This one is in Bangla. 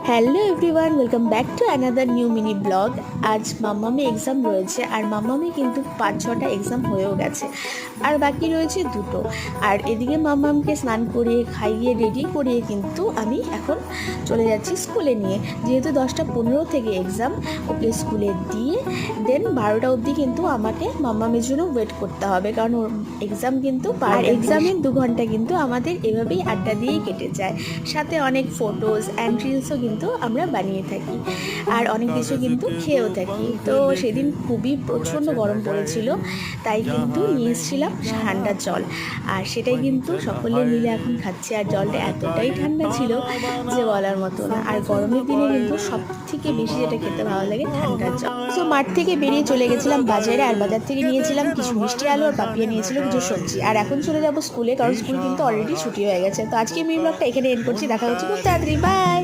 Hello everyone, welcome back to another new mini blog. আজ মাম্মামি এক্সাম রয়েছে, আর মাম্মামি কিন্তু 5-6টা এক্সাম হয়েও গেছে, আর বাকি রয়েছে দুটো। আর এদিকে মাম্মামকে স্নান করিয়ে খাইয়ে রেডি করিয়ে কিন্তু আমি এখন চলে যাচ্ছি স্কুলে নিয়ে, যেহেতু 10টা 15 থেকে এক্সাম। ওকে স্কুলে দিয়ে দেন 12টা অবধি কিন্তু আমাকে মাম্মামের জন্য ওয়েট করতে হবে, কারণ ওর এক্সাম কিন্তু আর এক্সামের 2 ঘন্টা কিন্তু আমাদের এভাবেই আড্ডা দিয়েই কেটে যায়। সাথে অনেক ফটোজ অ্যান্ড রিলসও কিন্তু আমরা বানিয়ে থাকি, আর অনেক কিছু কিন্তু খেয়েও থাকি। তো সেদিন খুবই প্রচণ্ড গরম পড়েছিল, তাই কিন্তু নিয়ে এসেছিলাম ঠান্ডা জল, আর সেটাই কিন্তু সকলে মিলে এখন খাচ্ছি। আর জলটা এতটাই ঠান্ডা ছিল যে বলার মতো না। আর গরমের দিনে কিন্তু সব থেকে বেশি যেটা খেতে ভালো লাগে ঠান্ডা জল। তো মাঠ থেকে বেরিয়ে চলে গেছিলাম বাজারে, আর বাজার থেকে নিয়েছিলাম কিছু মিষ্টি আলু, আর পাপিয়া নিয়েছিল কিছু সবজি। আর এখন চলে যাব স্কুলে, কারণ স্কুল কিন্তু অলরেডি ছুটি হয়ে গেছে। তো আজকে মিনি ব্লগটা এখানে এন্ড করছি। দেখা হচ্ছে খুব তাড়াতাড়ি, বাই।